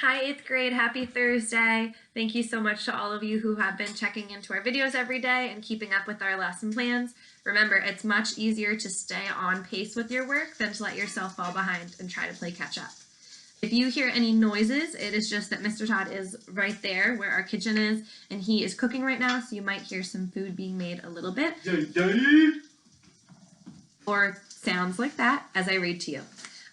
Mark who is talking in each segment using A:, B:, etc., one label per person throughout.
A: Hi, 8th grade. Happy Thursday. Thank you so much to all of you who have been checking into our videos every day and keeping up with our lesson plans. Remember, it's much easier to stay on pace with your work than to let yourself fall behind and try to play catch up. If you hear any noises, it is just that Mr. Todd is right there where our kitchen is, and he is cooking right now, so you might hear some food being made a little bit. Or sounds like that as I read to you.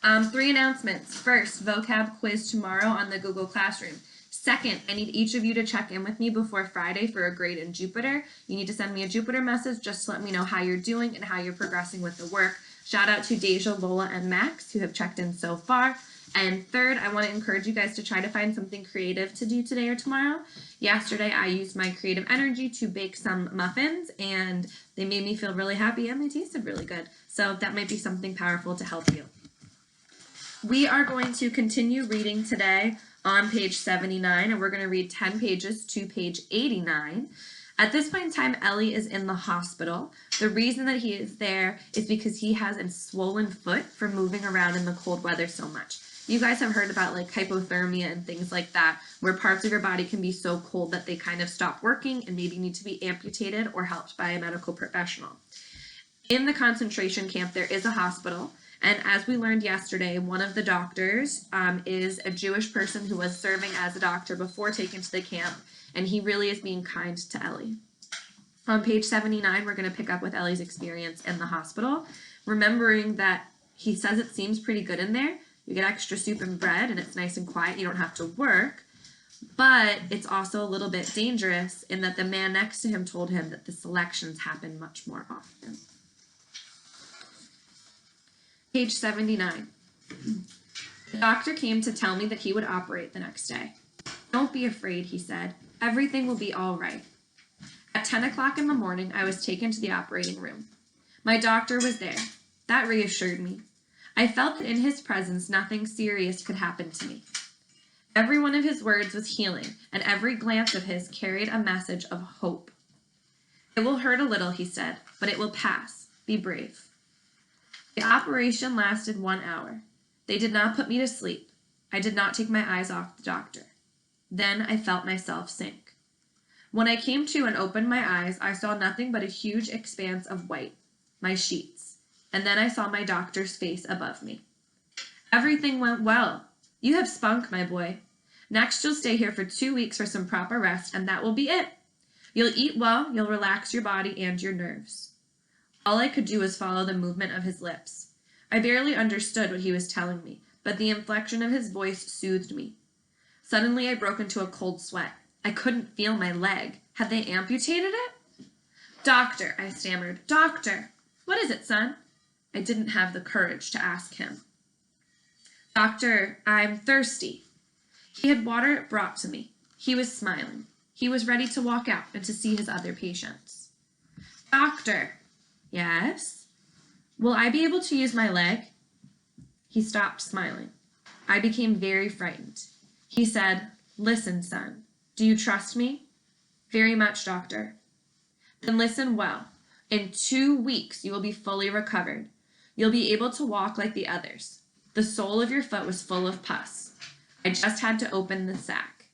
A: 3 announcements. First, vocab quiz tomorrow on the Google Classroom. Second, I need each of you to check in with me before Friday for a grade in Jupyter. You need to send me a Jupyter message just to let me know how you're doing and how you're progressing with the work. Shout out to Deja, Lola, and Max who have checked in so far. And third, I want to encourage you guys to try to find something creative to do today or tomorrow. Yesterday, I used my creative energy to bake some muffins, and they made me feel really happy and they tasted really good. So that might be something powerful to help you. We are going to continue reading today on page 79, and we're going to read 10 pages to page 89. At this point in time, Ellie is in the hospital. The reason that he is there is because he has a swollen foot from moving around in the cold weather so much. You guys have heard about like hypothermia and things like that, where parts of your body can be so cold that they kind of stop working and maybe need to be amputated or helped by a medical professional. In the concentration camp, there is a hospital. And as we learned yesterday, one of the doctors is a Jewish person who was serving as a doctor before taken to the camp, and he really is being kind to Ellie. On page 79, we're going to pick up with Ellie's experience in the hospital, remembering that he says it seems pretty good in there. You get extra soup and bread, and it's nice and quiet. You don't have to work, but it's also a little bit dangerous in that the man next to him told him that the selections happen much more often. Page 79. The doctor came to tell me that he would operate the next day. Don't be afraid, he said. Everything will be all right. At 10 o'clock in the morning, I was taken to the operating room. My doctor was there. That reassured me. I felt that in his presence, nothing serious could happen to me. Every one of his words was healing, and every glance of his carried a message of hope. It will hurt a little, he said, but it will pass. Be brave. The operation lasted 1 hour. They did not put me to sleep. I did not take my eyes off the doctor. Then I felt myself sink. When I came to and opened my eyes, I saw nothing but a huge expanse of white, my sheets, and then I saw my doctor's face above me. Everything went well. You have spunk, my boy. Next, you'll stay here for 2 weeks for some proper rest, and that will be it. You'll eat well, you'll relax your body and your nerves. All I could do was follow the movement of his lips. I barely understood what he was telling me, but the inflection of his voice soothed me. Suddenly, I broke into a cold sweat. I couldn't feel my leg. Had they amputated it? Doctor, I stammered. Doctor! What is it, son? I didn't have the courage to ask him. Doctor, I'm thirsty. He had water brought to me. He was smiling. He was ready to walk out and to see his other patients. Doctor! Yes? Will I be able to use my leg? He stopped smiling. I became very frightened. He said, Listen, son. Do you trust me? Very much, doctor. Then listen well. In 2 weeks, you will be fully recovered. You'll be able to walk like the others. The sole of your foot was full of pus. I just had to open the sac.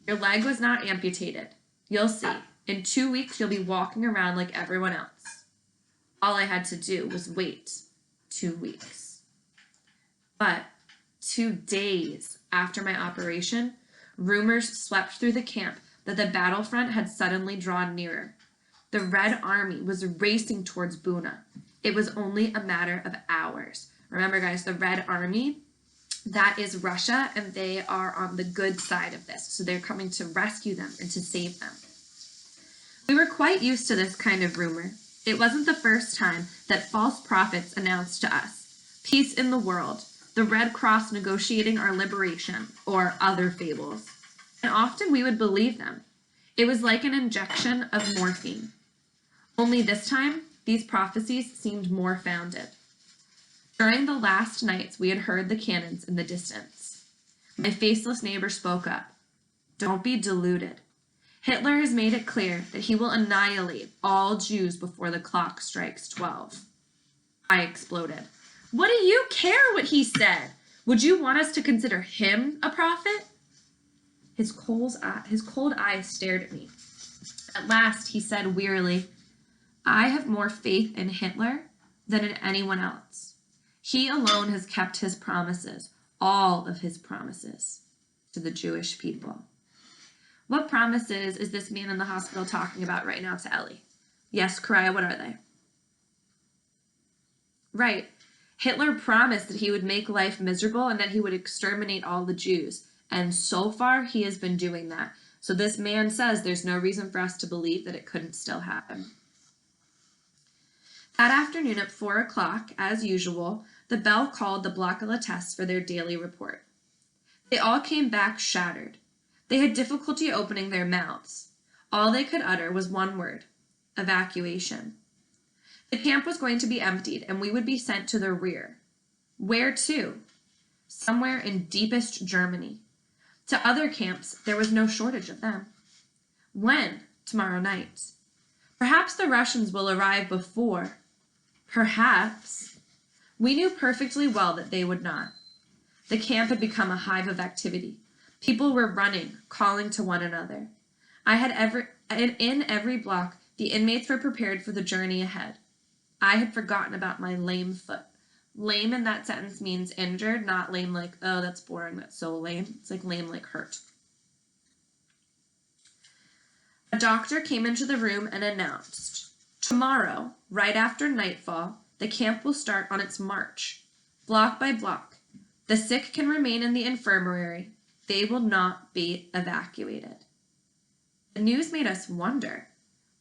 A: Your leg was not amputated. You'll see. In 2 weeks, you'll be walking around like everyone else. All I had to do was wait 2 weeks. But 2 days after my operation, rumors swept through the camp that the battlefront had suddenly drawn nearer. The Red Army was racing towards Buna. It was only a matter of hours. Remember, guys, the Red Army, that is Russia, and they are on the good side of this. So they're coming to rescue them and to save them. We were quite used to this kind of rumor. It wasn't the first time that false prophets announced to us, peace in the world, the Red Cross negotiating our liberation, or other fables. And often we would believe them. It was like an injection of morphine. Only this time, these prophecies seemed more founded. During the last nights, we had heard the cannons in the distance. My faceless neighbor spoke up. Don't be deluded. Hitler has made it clear that he will annihilate all Jews before the clock strikes 12. I exploded. What do you care what he said? Would you want us to consider him a prophet? His cold eyes stared at me. At last, he said wearily, I have more faith in Hitler than in anyone else. He alone has kept his promises, all of his promises, to the Jewish people. What promises is this man in the hospital talking about right now to Ellie? Yes, Kariah, what are they? Right. Hitler promised that he would make life miserable and that he would exterminate all the Jews. And so far, he has been doing that. So this man says there's no reason for us to believe that it couldn't still happen. That afternoon at 4 o'clock, as usual, the bell called the Block of Test for their daily report. They all came back shattered. They had difficulty opening their mouths. All they could utter was one word: evacuation. The camp was going to be emptied, and we would be sent to the rear. Where to? Somewhere in deepest Germany. To other camps, there was no shortage of them. When? Tomorrow night. Perhaps the Russians will arrive before. Perhaps. We knew perfectly well that they would not. The camp had become a hive of activity. People were running, calling to one another. In every block, the inmates were prepared for the journey ahead. I had forgotten about my lame foot. Lame in that sentence means injured, not lame like, oh, that's boring, that's so lame. It's like lame like hurt. A doctor came into the room and announced, tomorrow, right after nightfall, the camp will start on its march, block by block. The sick can remain in the infirmary. They will not be evacuated. The news made us wonder.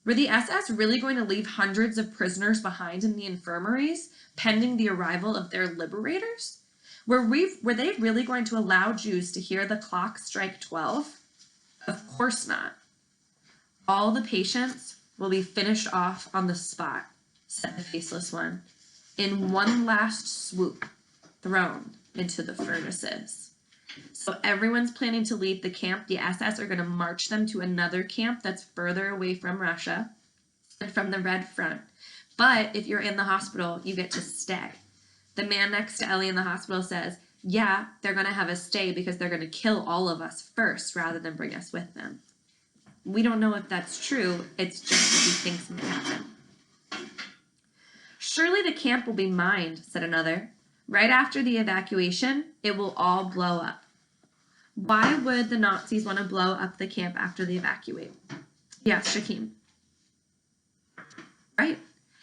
A: Were the SS really going to leave hundreds of prisoners behind in the infirmaries, pending the arrival of their liberators? Were they really going to allow Jews to hear the clock strike 12? Of course not. All the patients will be finished off on the spot, said the faceless one, in one last swoop, thrown into the furnaces. So everyone's planning to leave the camp. The SS are going to march them to another camp that's further away from Russia and from the Red Front. But if you're in the hospital, you get to stay. The man next to Ellie in the hospital says, yeah, they're going to have us stay because they're going to kill all of us first rather than bring us with them. We don't know if that's true. It's just what he thinks may happen. Surely the camp will be mined, said another. Right after the evacuation, it will all blow up. Why would the Nazis want to blow up the camp after they evacuate? Yes, Shakim. Right?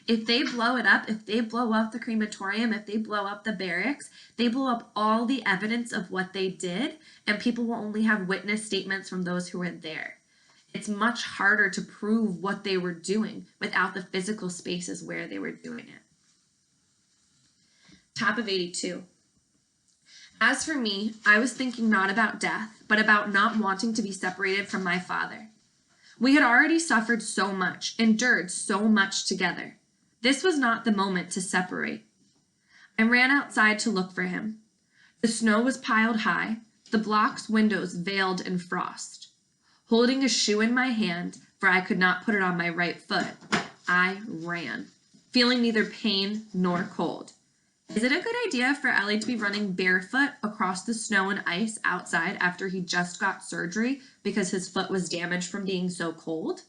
A: If they blow it up, if they blow up the crematorium, if they blow up the barracks, they blow up all the evidence of what they did, and people will only have witness statements from those who were there. It's much harder to prove what they were doing without the physical spaces where they were doing it. Top of 82. As for me, I was thinking not about death, but about not wanting to be separated from my father. We had already suffered so much, endured so much together. This was not the moment to separate. I ran outside to look for him. The snow was piled high, the block's windows veiled in frost. Holding a shoe in my hand, for I could not put it on my right foot, I ran, feeling neither pain nor cold. Is it a good idea for Ellie to be running barefoot across the snow and ice outside after he just got surgery because his foot was damaged from being so cold?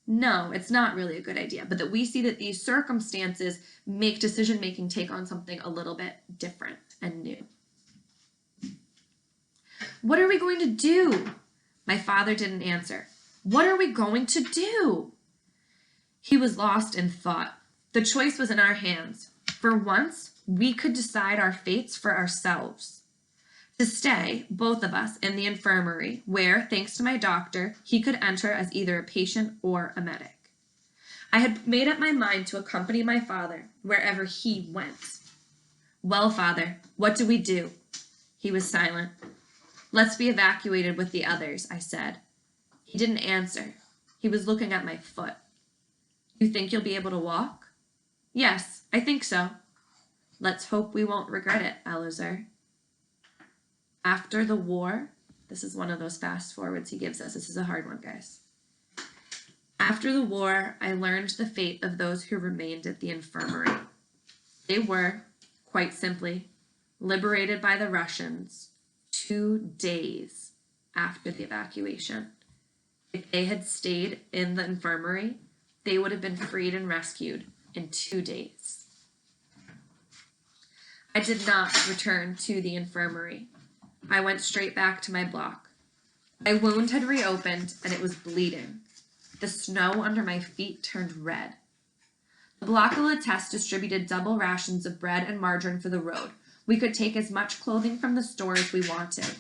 A: No, it's not really a good idea, but that we see that these circumstances make decision-making take on something a little bit different and new. What are we going to do? My father didn't answer. What are we going to do? He was lost in thought. The choice was in our hands. For once, we could decide our fates for ourselves. To stay, both of us, in the infirmary, where, thanks to my doctor, he could enter as either a patient or a medic. I had made up my mind to accompany my father wherever he went. Well, Father, what do we do? He was silent. Let's be evacuated with the others, I said. He didn't answer. He was looking at my foot. You think you'll be able to walk? Yes, I think so. Let's hope we won't regret it, Elazar. After the war, this is one of those fast forwards he gives us. This is a hard one, guys. After the war, I learned the fate of those who remained at the infirmary. They were, quite simply, liberated by the Russians 2 days after the evacuation. If they had stayed in the infirmary, they would have been freed and rescued in 2 days. I did not return to the infirmary. I went straight back to my block. My wound had reopened and it was bleeding. The snow under my feet turned red. The block of Lattest distributed double rations of bread and margarine for the road. We could take as much clothing from the store as we wanted.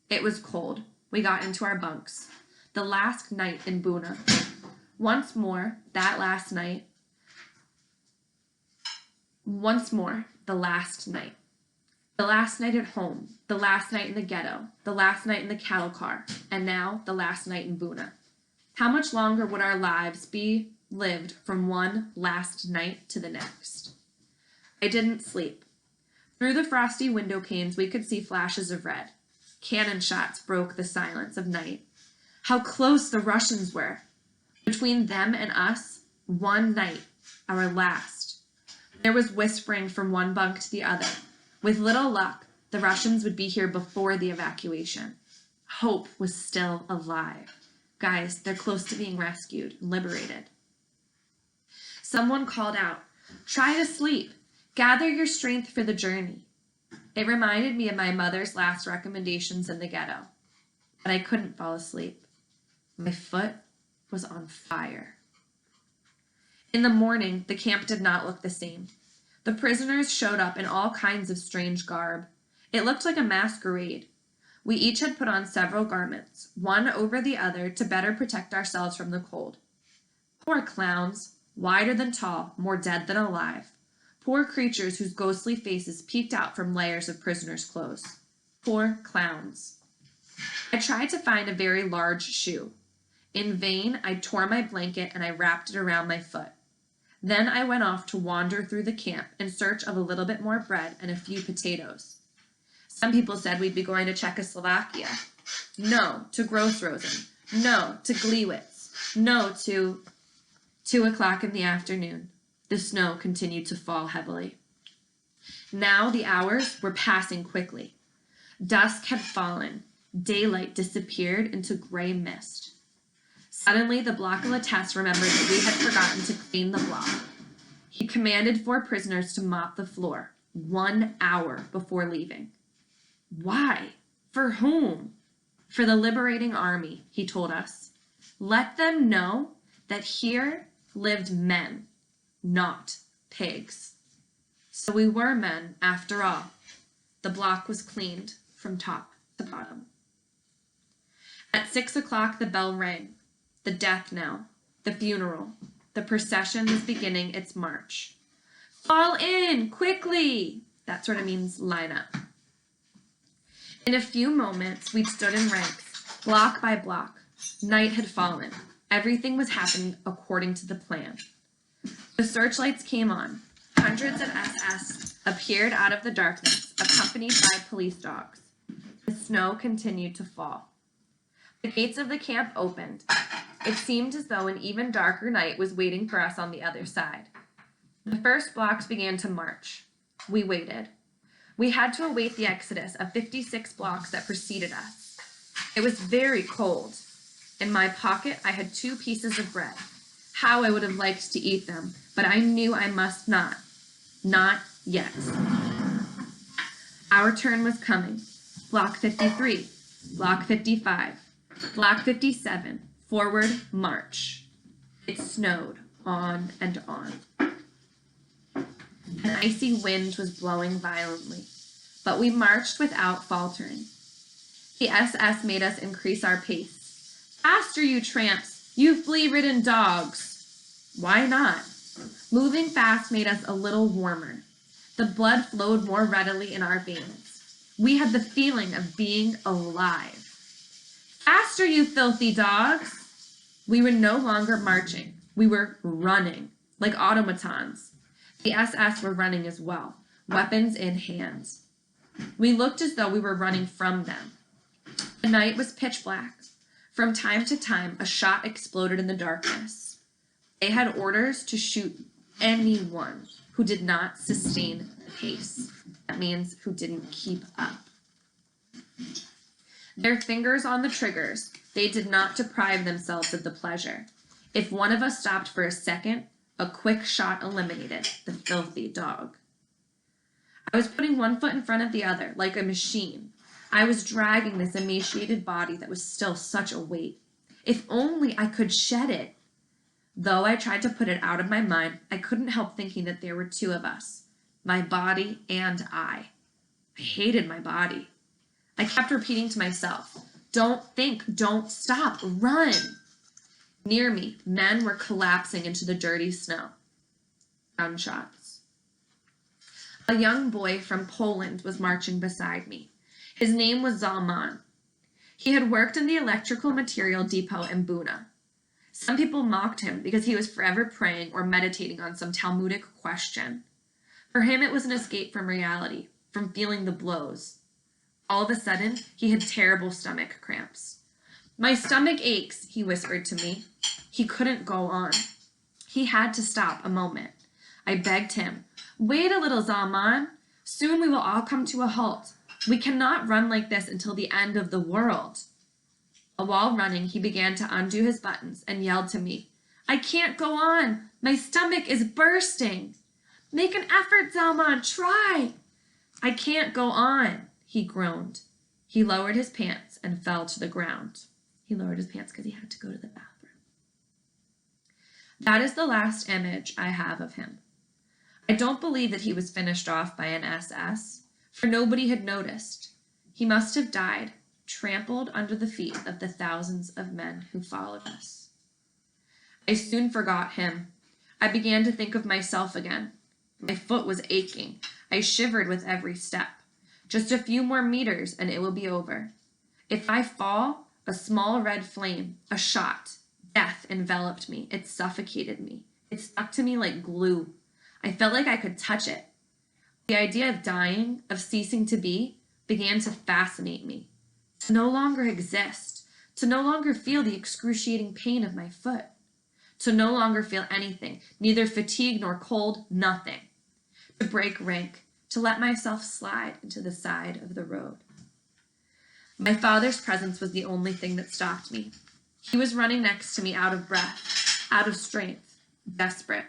A: It was cold. We got into our bunks. The last night in Buna. Once more, the last night, The last night at home, the last night in the ghetto, the last night in the cattle car, and now the last night in Buna. How much longer would our lives be lived from one last night to the next? I didn't sleep. Through the frosty window panes, we could see flashes of red. Cannon shots broke the silence of night. How close the Russians were. Between them and us, one night, our last. There was whispering from one bunk to the other. With little luck, the Russians would be here before the evacuation. Hope was still alive. Guys, they're close to being rescued and liberated. Someone called out, "Try to sleep. Gather your strength for the journey." It reminded me of my mother's last recommendations in the ghetto. But I couldn't fall asleep. My foot was on fire. In the morning, the camp did not look the same. The prisoners showed up in all kinds of strange garb. It looked like a masquerade. We each had put on several garments, one over the other, to better protect ourselves from the cold. Poor clowns, wider than tall, more dead than alive. Poor creatures whose ghostly faces peeked out from layers of prisoners' clothes. Poor clowns. I tried to find a very large shoe. In vain, I tore my blanket and I wrapped it around my foot. Then I went off to wander through the camp in search of a little bit more bread and a few potatoes. Some people said we'd be going to Czechoslovakia. No, to Grossrosen. No, to Gliwitz. No, to 2:00 in the afternoon. The snow continued to fall heavily. Now the hours were passing quickly. Dusk had fallen. Daylight disappeared into gray mist. Suddenly, the block of Lattest remembered that we had forgotten to clean the block. He commanded 4 prisoners to mop the floor 1 hour before leaving. Why? For whom? For the liberating army, he told us. Let them know that here lived men, not pigs. So we were men, after all. The block was cleaned from top to bottom. At 6:00, the bell rang. The death knell, the funeral, the procession was beginning its march. Fall in, quickly! That sort of means line up. In a few moments, we'd stood in ranks, block by block. Night had fallen. Everything was happening according to the plan. The searchlights came on. Hundreds of SS appeared out of the darkness, accompanied by police dogs. The snow continued to fall. The gates of the camp opened. It seemed as though an even darker night was waiting for us on the other side. The first blocks began to march. We waited. We had to await the exodus of 56 blocks that preceded us. It was very cold. In my pocket, I had 2 pieces of bread. How I would have liked to eat them, but I knew I must not. Not yet. Our turn was coming. Block 53, Block 55, Block 57. Forward march. It snowed on and on. An icy wind was blowing violently, but we marched without faltering. The SS made us increase our pace. Faster, you tramps, you flea-ridden dogs. Why not? Moving fast made us a little warmer. The blood flowed more readily in our veins. We had the feeling of being alive. Faster, you filthy dogs! We were no longer marching. We were running, like automatons. The SS were running as well, weapons in hands. We looked as though we were running from them. The night was pitch black. From time to time, a shot exploded in the darkness. They had orders to shoot anyone who did not sustain the pace. That means who didn't keep up. Their fingers on the triggers, they did not deprive themselves of the pleasure. If one of us stopped for a second, a quick shot eliminated the filthy dog. I was putting one foot in front of the other, like a machine. I was dragging this emaciated body that was still such a weight. If only I could shed it. Though I tried to put it out of my mind, I couldn't help thinking that there were two of us, my body and I. I hated my body. I kept repeating to myself, don't think, don't stop, run. Near me, men were collapsing into the dirty snow. Gunshots. A young boy from Poland was marching beside me. His name was Zalman. He had worked in the electrical material depot in Buna. Some people mocked him because he was forever praying or meditating on some Talmudic question. For him, it was an escape from reality, from feeling the blows. All of a sudden, he had terrible stomach cramps. My stomach aches, he whispered to me. He couldn't go on. He had to stop a moment. I begged him, wait a little, Zalman. Soon we will all come to a halt. We cannot run like this until the end of the world. While running, he began to undo his buttons and yelled to me, I can't go on. My stomach is bursting. Make an effort, Zalman. Try. I can't go on, he groaned. He lowered his pants and fell to the ground. He lowered his pants because he had to go to the bathroom. That is the last image I have of him. I don't believe that he was finished off by an SS, for nobody had noticed. He must have died, trampled under the feet of the thousands of men who followed us. I soon forgot him. I began to think of myself again. My foot was aching. I shivered with every step. Just a few more meters and it will be over. If I fall, a small red flame, a shot, death enveloped me. It suffocated me. It stuck to me like glue. I felt like I could touch it. The idea of dying, of ceasing to be, began to fascinate me. To no longer exist, to no longer feel the excruciating pain of my foot, to no longer feel anything, neither fatigue nor cold, nothing. To break rank, to let myself slide into the side of the road. My father's presence was the only thing that stopped me. He was running next to me out of breath, out of strength, desperate.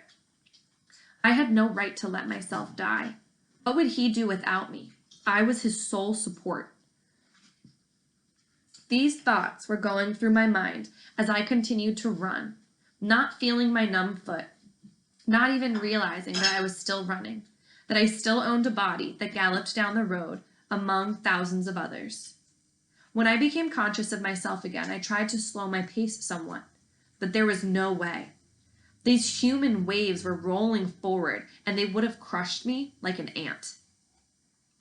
A: I had no right to let myself die. What would he do without me? I was his sole support. These thoughts were going through my mind as I continued to run, not feeling my numb foot, not even realizing that I was still running, that I still owned a body that galloped down the road among thousands of others. When I became conscious of myself again, I tried to slow my pace somewhat, but there was no way. These human waves were rolling forward, and they would have crushed me like an ant.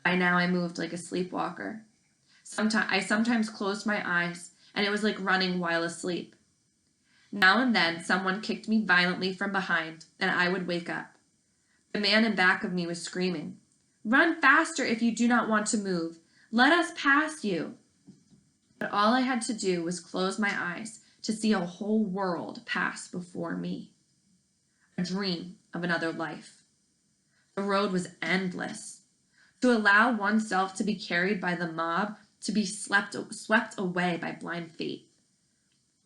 A: By now, I moved like a sleepwalker. I sometimes closed my eyes, and it was like running while asleep. Now and then, someone kicked me violently from behind, and I would wake up. The man in back of me was screaming, "Run faster if you do not want to move. Let us pass you." But all I had to do was close my eyes to see a whole world pass before me. A dream of another life. The road was endless. To allow oneself to be carried by the mob, to be swept away by blind fate.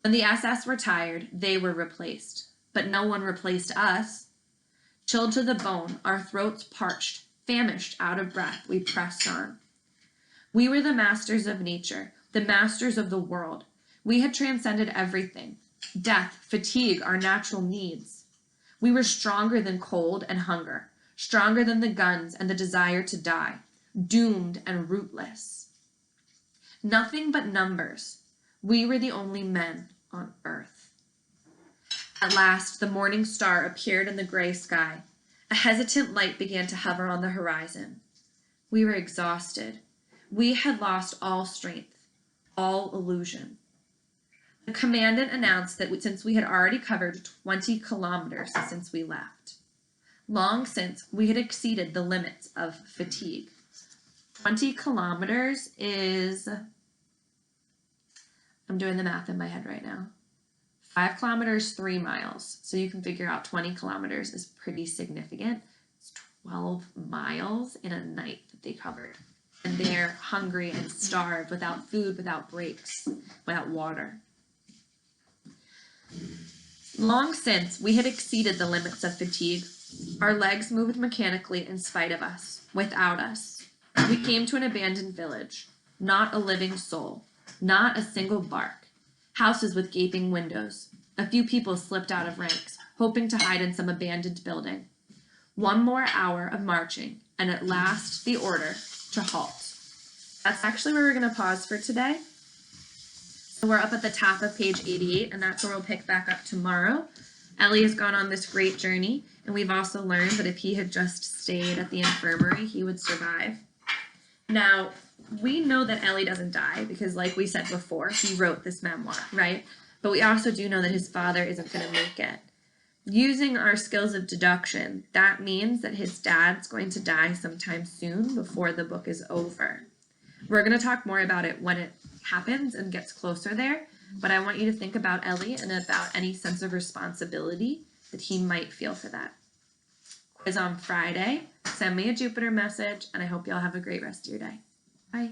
A: When the SS were tired, they were replaced. But no one replaced us. Chilled to the bone, our throats parched, famished, out of breath, we pressed on. We were the masters of nature, the masters of the world. We had transcended everything. Death, fatigue, our natural needs. We were stronger than cold and hunger, stronger than the guns and the desire to die, doomed and rootless. Nothing but numbers. We were the only men on earth. At last, the morning star appeared in the gray sky. A hesitant light began to hover on the horizon. We were exhausted. We had lost all strength, all illusion. The commandant announced that since we had already covered 20 kilometers since we left, long since we had exceeded the limits of fatigue. 20 kilometers is, I'm doing the math in my head right now, 5 kilometers, 3 miles. So you can figure out 20 kilometers is pretty significant. It's 12 miles in a night that they covered. and they're hungry and starved, without food, without breaks, without water. Long since, we had exceeded the limits of fatigue. Our legs moved mechanically in spite of us, without us. We came to an abandoned village. Not a living soul. Not a single bark. Houses with gaping windows. A few people slipped out of ranks, hoping to hide in some abandoned building. One more hour of marching, and at last the order to halt. That's actually where we're going to pause for today. So we're up at the top of page 88, and that's where we'll pick back up tomorrow. Ellie has gone on this great journey, and we've also learned that if he had just stayed at the infirmary, he would survive. Now, we know that Ellie doesn't die because, like we said before, he wrote this memoir, right? But we also do know that his father isn't going to make it. Using our skills of deduction, that means that his dad's going to die sometime soon before the book is over. We're going to talk more about it when it happens and gets closer there, but I want you to think about Ellie and about any sense of responsibility that he might feel for that. Quiz on Friday. Send me a Jupiter message, and I hope y'all have a great rest of your day. Bye.